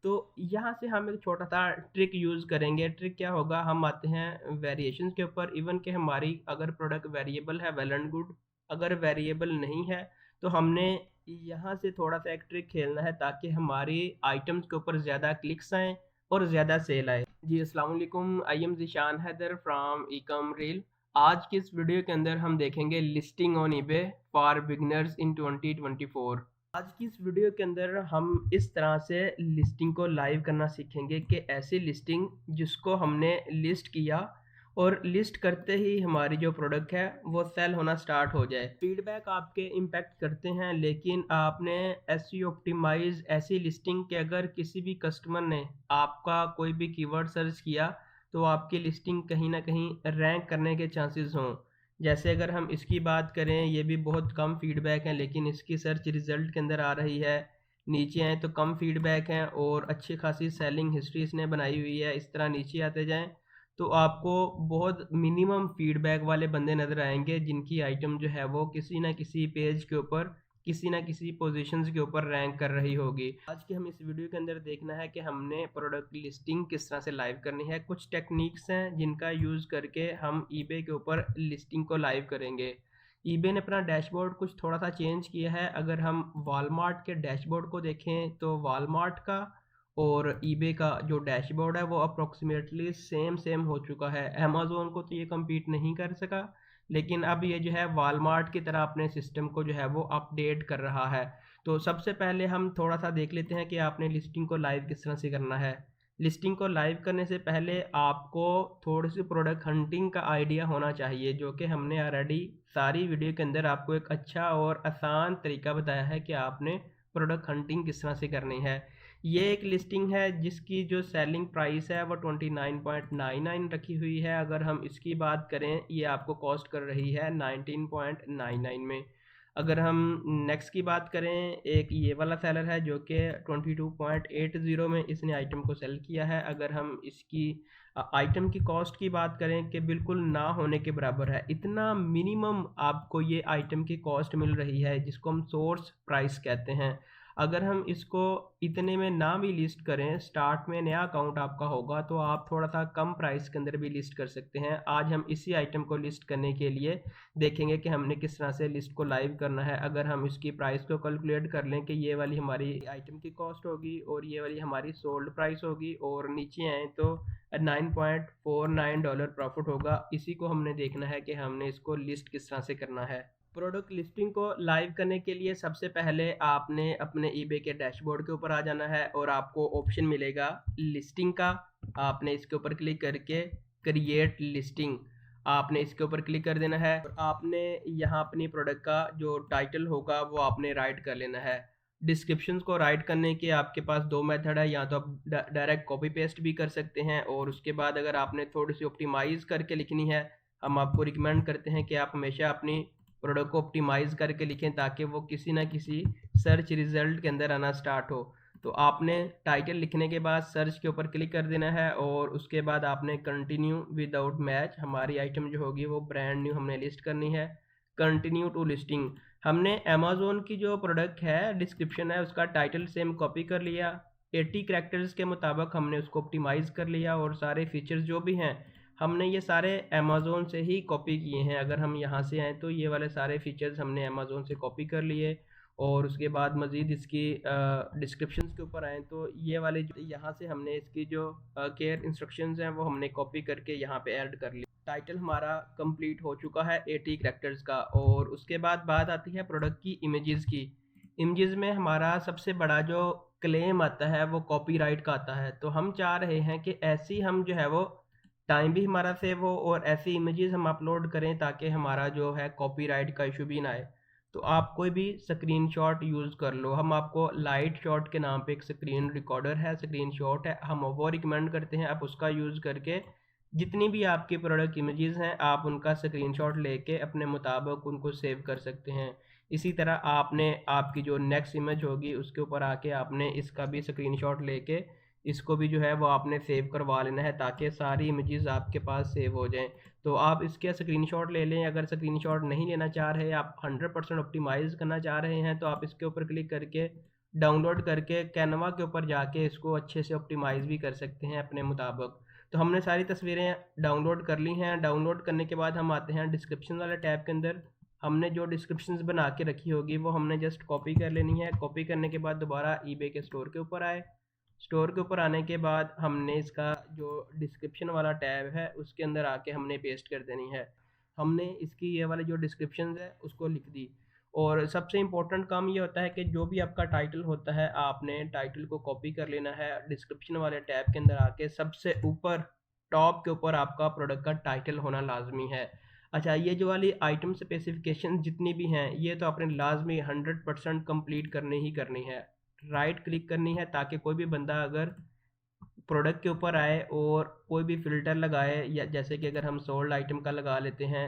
तो यहाँ से हम एक छोटा सा ट्रिक यूज़ करेंगे। ट्रिक क्या होगा, हम आते हैं वेरिएशंस के ऊपर। इवन कि हमारी अगर प्रोडक्ट वेरिएबल है, वेल एंड गुड। अगर वेरिएबल नहीं है तो हमने यहाँ से थोड़ा सा एक ट्रिक खेलना है ताकि हमारी आइटम्स के ऊपर ज़्यादा क्लिक्स आएँ और ज़्यादा सेल आए। जी अस्सलाम वालेकुम, I am Zeeshan Haider from Ecom Reel. आज की इस वीडियो के अंदर हम देखेंगे listing on eBay for beginners in 2024। आज की इस वीडियो के अंदर हम इस तरह से लिस्टिंग को लाइव करना सीखेंगे कि ऐसी लिस्टिंग जिसको हमने लिस्ट किया और लिस्ट करते ही हमारी जो प्रोडक्ट है वो सेल होना स्टार्ट हो जाए। फीडबैक आपके इम्पैक्ट करते हैं, लेकिन आपने एसईओ ऑप्टिमाइज ऐसी लिस्टिंग के अगर किसी भी कस्टमर ने आपका कोई भी कीवर्ड सर्च किया तो आपकी लिस्टिंग कहीं ना कहीं रैंक करने के चांसेस हों। जैसे अगर हम इसकी बात करें, ये भी बहुत कम फीडबैक है लेकिन इसकी सर्च रिजल्ट के अंदर आ रही है। नीचे आए तो कम फीडबैक हैं और अच्छी खासी सेलिंग हिस्ट्री इसने बनाई हुई है। इस तरह नीचे आते जाएं तो आपको बहुत मिनिमम फीडबैक वाले बंदे नज़र आएंगे जिनकी आइटम जो है वो किसी ना किसी पेज के ऊपर किसी ना किसी पोजीशंस के ऊपर रैंक कर रही होगी। आज के हम इस वीडियो के अंदर देखना है कि हमने प्रोडक्ट लिस्टिंग किस तरह से लाइव करनी है। कुछ टेक्निक्स हैं जिनका यूज़ करके हम ईबे के ऊपर लिस्टिंग को लाइव करेंगे। ईबे ने अपना डैशबोर्ड कुछ थोड़ा सा चेंज किया है। अगर हम वॉलमार्ट के डैशबोर्ड को देखें तो वॉलमार्ट का और ईबे का जो डैशबोर्ड है वो अप्रोक्सीमेटली सेम सेम हो चुका है। अमेज़न को तो ये कम्पीट नहीं कर सका, लेकिन अब ये जो है वॉलमार्ट की तरह अपने सिस्टम को जो है वो अपडेट कर रहा है। तो सबसे पहले हम थोड़ा सा देख लेते हैं कि आपने लिस्टिंग को लाइव किस तरह से करना है। लिस्टिंग को लाइव करने से पहले आपको थोड़ी सी प्रोडक्ट हंटिंग का आइडिया होना चाहिए, जो कि हमने ऑलरेडी सारी वीडियो के अंदर आपको एक अच्छा और आसान तरीका बताया है कि आपने प्रोडक्ट हंटिंग किस तरह से करनी है। ये एक लिस्टिंग है जिसकी जो सेलिंग प्राइस है वो 29.99 रखी हुई है। अगर हम इसकी बात करें, ये आपको कॉस्ट कर रही है 19.99 में। अगर हम नेक्स्ट की बात करें, एक ये वाला सेलर है जो कि 22.80 में इसने आइटम को सेल किया है। अगर हम इसकी आइटम की कॉस्ट की बात करें कि बिल्कुल ना होने के बराबर है, इतना मिनिमम आपको ये आइटम की कॉस्ट मिल रही है जिसको हम सोर्स प्राइस कहते हैं। अगर हम इसको इतने में ना भी लिस्ट करें, स्टार्ट में नया अकाउंट आपका होगा तो आप थोड़ा सा कम प्राइस के अंदर भी लिस्ट कर सकते हैं। आज हम इसी आइटम को लिस्ट करने के लिए देखेंगे कि हमने किस तरह से लिस्ट को लाइव करना है। अगर हम इसकी प्राइस को कैलकुलेट कर लें कि ये वाली हमारी आइटम की कॉस्ट होगी और ये वाली हमारी सोल्ड प्राइस होगी और नीचे आए तो $9.49 प्रॉफिट होगा। इसी को हमने देखना है कि हमने इसको लिस्ट किस तरह से करना है। प्रोडक्ट लिस्टिंग को लाइव करने के लिए सबसे पहले आपने अपने ईबे के डैशबोर्ड के ऊपर आ जाना है और आपको ऑप्शन मिलेगा लिस्टिंग का। आपने इसके ऊपर क्लिक करके क्रिएट लिस्टिंग, आपने इसके ऊपर क्लिक कर देना है और आपने यहाँ अपनी प्रोडक्ट का जो टाइटल होगा वो आपने राइट कर लेना है। डिस्क्रिप्शन को राइट करने के आपके पास दो मेथड है, या तो आप डायरेक्ट कॉपी पेस्ट भी कर सकते हैं और उसके बाद अगर आपने थोड़ी सी ऑप्टिमाइज़ करके लिखनी है, हम आपको रिकमेंड करते हैं कि आप हमेशा अपनी प्रोडक्ट को ऑप्टिमाइज़ करके लिखें ताकि वो किसी ना किसी सर्च रिजल्ट के अंदर आना स्टार्ट हो। तो आपने टाइटल लिखने के बाद सर्च के ऊपर क्लिक कर देना है और उसके बाद आपने कंटिन्यू विदाउट मैच, हमारी आइटम जो होगी वो ब्रांड न्यू हमने लिस्ट करनी है। कंटिन्यू टू लिस्टिंग, हमने अमेज़न की जो प्रोडक्ट है डिस्क्रिप्शन है उसका टाइटल सेम कॉपी कर लिया, 80 कैरेक्टर्स के मुताबिक हमने उसको ऑप्टिमाइज़ कर लिया और सारे फीचर्स जो भी हैं हमने ये सारे अमेज़न से ही कॉपी किए हैं। अगर हम यहाँ से आएँ तो ये वाले सारे फीचर्स हमने अमेज़न से कॉपी कर लिए और उसके बाद मज़ीद इसकी डिस्क्रिप्शंस के ऊपर आएँ तो ये वाले यहाँ से हमने इसकी जो केयर इंस्ट्रक्शंस हैं वो हमने कॉपी करके यहाँ पे ऐड कर लिया। टाइटल हमारा कंप्लीट हो चुका है 80 कैरेक्टर्स का। और उसके बाद बात आती है प्रोडक्ट की इमेजेस की। इमेजेस में हमारा सबसे बड़ा जो क्लेम आता है वो कॉपीराइट का आता है। तो हम चाह रहे हैं कि ऐसी हम जो है वो टाइम भी हमारा सेव हो और ऐसी इमेजेस हम अपलोड करें ताकि हमारा जो है कॉपीराइट का इशू भी ना आए। तो आप कोई भी स्क्रीनशॉट यूज़ कर लो। हम आपको लाइट शॉट के नाम पे एक स्क्रीन रिकॉर्डर है, स्क्रीनशॉट है, हम वो रिकमेंड करते हैं। आप उसका यूज़ करके जितनी भी आपकी प्रोडक्ट इमेजेस हैं आप उनका स्क्रीनशॉट लेके अपने मुताबिक उनको सेव कर सकते हैं। इसी तरह आपने आपकी जो नेक्स्ट इमेज होगी उसके ऊपर आके आपने इसका भी स्क्रीनशॉट लेके इसको भी जो है वो आपने सेव करवा लेना है ताकि सारी इमेजेस आपके पास सेव हो जाएं। तो आप इसके स्क्रीनशॉट ले लें। अगर स्क्रीनशॉट नहीं लेना चाह रहे, आप 100% ऑप्टिमाइज़ करना चाह रहे हैं तो आप इसके ऊपर क्लिक करके डाउनलोड करके कैनवा के ऊपर जाके इसको अच्छे से ऑप्टिमाइज़ भी कर सकते हैं अपने मुताबिक। तो हमने सारी तस्वीरें डाउनलोड कर ली हैं। डाउनलोड करने के बाद हम आते हैं डिस्क्रिप्शन वाले टैब के अंदर। हमने जो डिस्क्रिप्शंस बना के रखी होगी वो हमने जस्ट कॉपी कर लेनी है। कॉपी करने के बाद दोबारा ईबे के स्टोर के ऊपर आए। स्टोर के ऊपर आने के बाद हमने इसका जो डिस्क्रिप्शन वाला टैब है उसके अंदर आके हमने पेस्ट कर देनी है। हमने इसकी ये वाली जो डिस्क्रिप्शन है उसको लिख दी। और सबसे इम्पोर्टेंट काम ये होता है कि जो भी आपका टाइटल होता है आपने टाइटल को कॉपी कर लेना है। डिस्क्रिप्शन वाले टैब के अंदर आके सबसे ऊपर टॉप के ऊपर आपका प्रोडक्ट का टाइटल होना लाजमी है। अच्छा, ये जो वाली आइटम स्पेसिफिकेशन जितनी भी हैं ये तो आपने लाजमी 100% कंप्लीट करनी ही करनी है। राइट क्लिक करनी है ताकि कोई भी बंदा अगर प्रोडक्ट के ऊपर आए और कोई भी फ़िल्टर लगाए, या जैसे कि अगर हम सोल्ड आइटम का लगा लेते हैं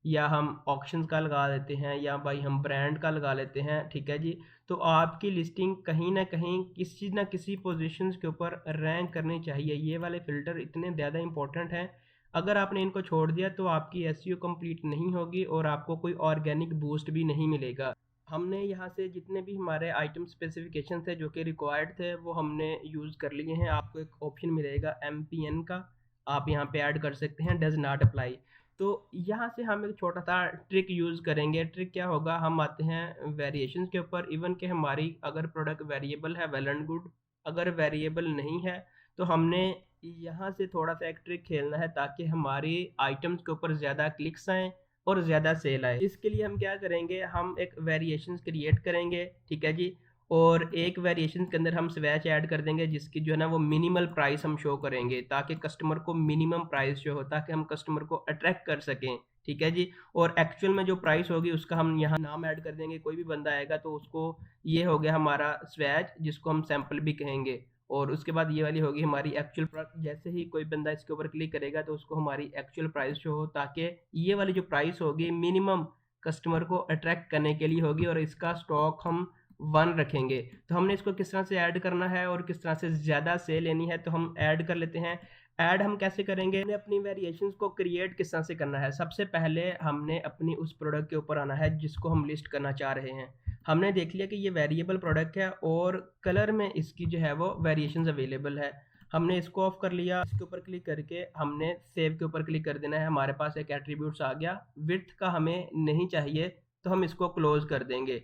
या हम ऑक्शंस का लगा लेते हैं या भाई हम ब्रांड का लगा लेते हैं, ठीक है जी। तो आपकी लिस्टिंग कहीं न कहीं किसी न किसी पोज़ीशंस के ऊपर रैंक करनी चाहिए। ये वाले फ़िल्टर इतने ज़्यादा इम्पोर्टेंट हैं। अगर आपने इनको छोड़ दिया तो आपकी एसईओ कंप्लीट नहीं होगी और आपको कोई ऑर्गेनिक बूस्ट भी नहीं मिलेगा। हमने यहाँ से जितने भी हमारे आइटम स्पेसिफिकेशन थे जो कि रिक्वायर्ड थे वो हमने यूज़ कर लिए हैं। आपको एक ऑप्शन मिलेगा एमपीएन का, आप यहाँ पे ऐड कर सकते हैं डज नॉट अप्लाई। तो यहाँ से हम एक छोटा सा ट्रिक यूज़ करेंगे। ट्रिक क्या होगा, हम आते हैं वेरिएशंस के ऊपर। इवन कि हमारी अगर प्रोडक्ट वेरिएबल है वेल एंड गुड, अगर वेरिएबल नहीं है तो हमने यहाँ से थोड़ा सा एक ट्रिक खेलना है ताकि हमारी आइटम्स के ऊपर ज़्यादा क्लिक्स आएँ और ज़्यादा सेल आए। इसके लिए हम क्या करेंगे, हम एक वेरिएशंस क्रिएट करेंगे, ठीक है जी। और एक वेरिएशन के अंदर हम स्वैच ऐड कर देंगे जिसकी जो है ना वो मिनिमल प्राइस हम शो करेंगे ताकि कस्टमर को मिनिमम प्राइस शो हो, ताकि हम कस्टमर को अट्रैक्ट कर सकें, ठीक है जी। और एक्चुअल में जो प्राइस होगी उसका हम यहाँ नाम ऐड कर देंगे। कोई भी बंदा आएगा तो उसको, ये हो गया हमारा स्वैच जिसको हम सैंपल भी कहेंगे। और उसके बाद ये वाली होगी हमारी एक्चुअल प्राइस। जैसे ही कोई बंदा इसके ऊपर क्लिक करेगा तो उसको हमारी एक्चुअल प्राइस शो हो, ताकि ये वाली जो प्राइस होगी मिनिमम कस्टमर को अट्रैक्ट करने के लिए होगी और इसका स्टॉक हम 1 रखेंगे। तो हमने इसको किस तरह से ऐड करना है और किस तरह से ज़्यादा सेल लेनी है तो हम ऐड कर लेते हैं। ऐड हम कैसे करेंगे, हमने अपनी वेरिएशंस को क्रिएट किस तरह से करना है। सबसे पहले हमने अपनी उस प्रोडक्ट के ऊपर आना है जिसको हम लिस्ट करना चाह रहे हैं। हमने देख लिया कि ये वेरिएबल प्रोडक्ट है और कलर में इसकी जो है वो वेरिएशंस अवेलेबल है। हमने इसको ऑफ कर लिया। इसके ऊपर क्लिक करके हमने सेव के ऊपर क्लिक कर देना है। हमारे पास एक एट्रीब्यूट्स आ गया। विड्थ का हमें नहीं चाहिए तो हम इसको क्लोज कर देंगे।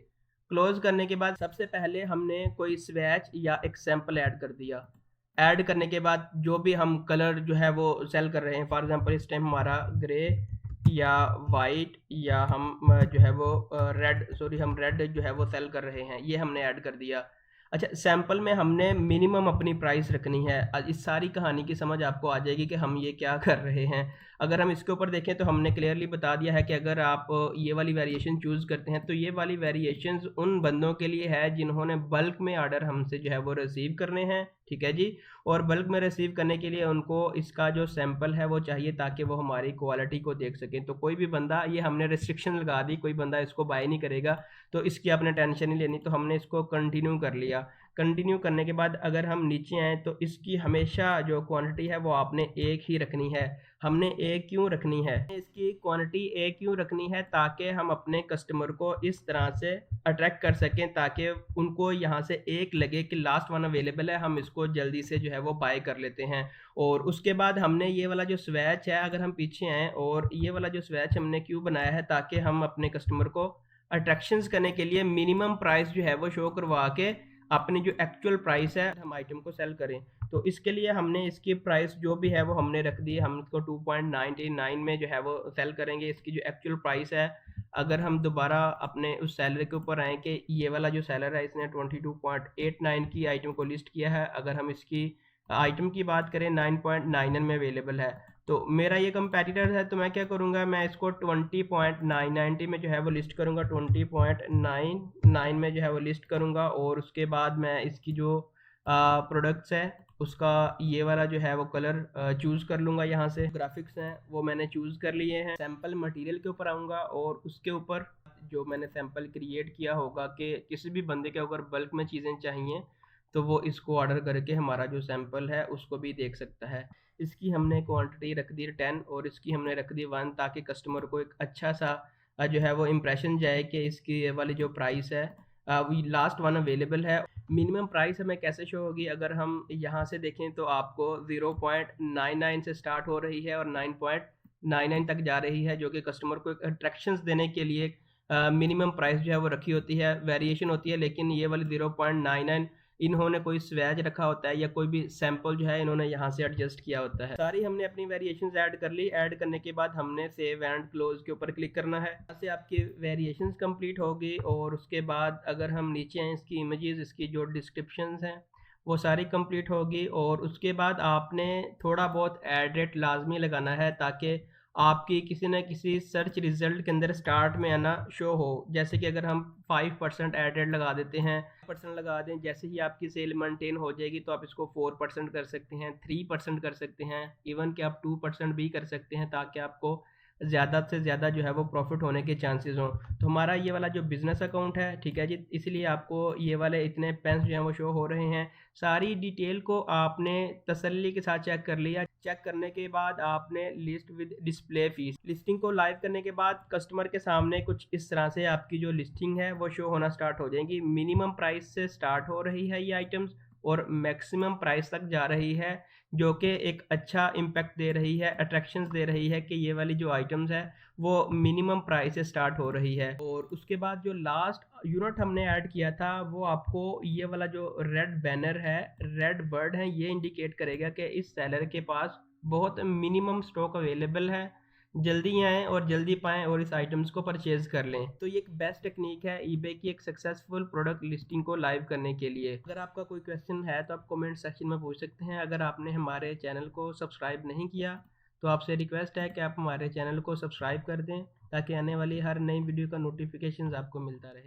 क्लोज करने के बाद सबसे पहले हमने कोई स्वैच या एक सैंपल ऐड कर दिया। ऐड करने के बाद जो भी हम कलर जो है वो सेल कर रहे हैं, फॉर एग्जांपल इस टाइम हमारा ग्रे या वाइट या हम जो है वो हम रेड जो है वो सेल कर रहे हैं, ये हमने ऐड कर दिया। अच्छा, सैंपल में हमने मिनिमम अपनी प्राइस रखनी है। इस सारी कहानी की समझ आपको आ जाएगी कि हम ये क्या कर रहे हैं। अगर हम इसके ऊपर देखें तो हमने क्लियरली बता दिया है कि अगर आप ये वाली वेरिएशन चूज़ करते हैं तो ये वाली वेरिएशंस उन बंदों के लिए है जिन्होंने बल्क में ऑर्डर हमसे जो है वो रिसीव करने हैं, ठीक है जी। और बल्क में रिसीव करने के लिए उनको इसका जो सैंपल है वो चाहिए ताकि वो हमारी क्वालिटी को देख सकें। तो कोई भी बंदा, ये हमने रिस्ट्रिक्शन लगा दी, कोई बंदा इसको बाय नहीं करेगा तो इसकी आपने टेंशन नहीं लेनी। तो हमने इसको कंटिन्यू कर लिया। कंटिन्यू करने के बाद अगर हम नीचे आएँ तो इसकी हमेशा जो क्वांटिटी है वो आपने एक ही रखनी है। हमने एक क्यों रखनी है, इसकी क्वांटिटी एक क्यों रखनी है, ताकि हम अपने कस्टमर को इस तरह से अट्रैक्ट कर सकें ताकि उनको यहाँ से एक लगे कि लास्ट वन अवेलेबल है, हम इसको जल्दी से जो है वो बाय कर लेते हैं। और उसके बाद हमने ये वाला जो स्वैच है, अगर हम पीछे आएँ, और ये वाला जो स्वैच हमने क्यों बनाया है ताकि हम अपने कस्टमर को अट्रैक्शंस करने के लिए मिनिमम प्राइस जो है वो शो करवा के अपनी जो एक्चुअल प्राइस है हम आइटम को सेल करें। तो इसके लिए हमने इसकी प्राइस जो भी है वो हमने रख दी है। हम इसको 2.99 में जो है वो सेल करेंगे। इसकी जो एक्चुअल प्राइस है, अगर हम दोबारा अपने उस सेलर के ऊपर आएँ कि ये वाला जो सेलर है इसने 22.89 की आइटम को लिस्ट किया है, अगर हम इसकी आइटम की बात करें 9.99 में अवेलेबल है। तो मेरा ये कंपैटिटर है तो मैं क्या करूँगा, मैं इसको 20.990 में जो है वो लिस्ट करूँगा, 20.99 में जो है वो लिस्ट करूँगा। और उसके बाद मैं इसकी जो प्रोडक्ट्स है उसका ये वाला जो है वो कलर चूज़ कर लूँगा। यहाँ से ग्राफिक्स हैं वो मैंने चूज़ कर लिए हैं। सैम्पल मटेरियल के ऊपर आऊँगा और उसके ऊपर जो मैंने सैम्पल क्रिएट किया होगा कि किसी भी बंदे के अगर बल्क में चीज़ें चाहिए तो वो इसको ऑर्डर करके हमारा जो सैंपल है उसको भी देख सकता है। इसकी हमने क्वांटिटी रख दी 10 और इसकी हमने रख दी 1 ताकि कस्टमर को एक अच्छा सा जो है वो इम्प्रेशन जाए कि इसकी ये वाली जो प्राइस है वी लास्ट वन अवेलेबल है। मिनिमम प्राइस हमें कैसे शो होगी, अगर हम यहाँ से देखें तो आपको 0.99 से स्टार्ट हो रही है और 9.99 तक जा रही है, जो कि कस्टमर को एक अट्रैक्शंस देने के लिए मिनिमम प्राइस जो है वो रखी होती है। वेरिएशन होती है, लेकिन ये वाली 0.99 इन्होंने कोई स्वैज रखा होता है या कोई भी सैंपल जो है इन्होंने यहाँ से एडजस्ट किया होता है। सारी हमने अपनी वेरिएशंस ऐड कर ली। ऐड करने के बाद हमने सेव एंड क्लोज के ऊपर क्लिक करना है। यहाँ से आपकी वेरिएशंस कंप्लीट होगी और उसके बाद अगर हम नीचे आए, इसकी इमेजेस, इसकी जो डिस्क्रिप्शंस हैं वो सारी कंप्लीट होगी और उसके बाद आपने थोड़ा बहुत एड रेट लाजमी लगाना है, ताकि आपकी किसी न किसी सर्च रिजल्ट के अंदर स्टार्ट में आना शो हो। जैसे कि अगर हम 5% एडेड लगा देते हैं, परसेंट लगा दें, जैसे ही आपकी सेल मेंटेन हो जाएगी तो आप इसको 4% कर सकते हैं, 3% कर सकते हैं, इवन कि आप 2% भी कर सकते हैं, ताकि आपको ज़्यादा से ज़्यादा जो है वो प्रॉफिट होने के चांसेस हों। तो हमारा ये वाला जो बिज़नेस अकाउंट है, ठीक है जी, इसलिए आपको ये वाले इतने पेंस जो हैं वो शो हो रहे हैं। सारी डिटेल को आपने तसल्ली के साथ चेक कर लिया। चेक करने के बाद आपने list with display fees, listing को लाइव करने के बाद कस्टमर के सामने कुछ इस तरह से आपकी जो लिस्टिंग है वो शो होना स्टार्ट हो जाएगी। मिनिमम प्राइस से स्टार्ट हो रही है ये आइटम्स और मैक्सिमम प्राइस तक जा रही है, जो कि एक अच्छा इम्पैक्ट दे रही है, अट्रैक्शंस दे रही है कि ये वाली जो आइटम्स है वो मिनिमम प्राइस से स्टार्ट हो रही है। और उसके बाद जो लास्ट यूनिट हमने ऐड किया था वो आपको ये वाला जो रेड बैनर है, रेड बर्ड है, ये इंडिकेट करेगा कि इस सेलर के पास बहुत मिनिमम स्टॉक अवेलेबल है, जल्दी आएँ और जल्दी पाएँ और इस आइटम्स को परचेज़ कर लें। तो ये एक बेस्ट टेक्नीक है ईबे की एक सक्सेसफुल प्रोडक्ट लिस्टिंग को लाइव करने के लिए। अगर आपका कोई क्वेश्चन है तो आप कमेंट सेक्शन में पूछ सकते हैं। अगर आपने हमारे चैनल को सब्सक्राइब नहीं किया तो आपसे रिक्वेस्ट है कि आप हमारे चैनल को सब्सक्राइब कर दें, ताकि आने वाली हर नई वीडियो का नोटिफिकेशन आपको मिलता रहे।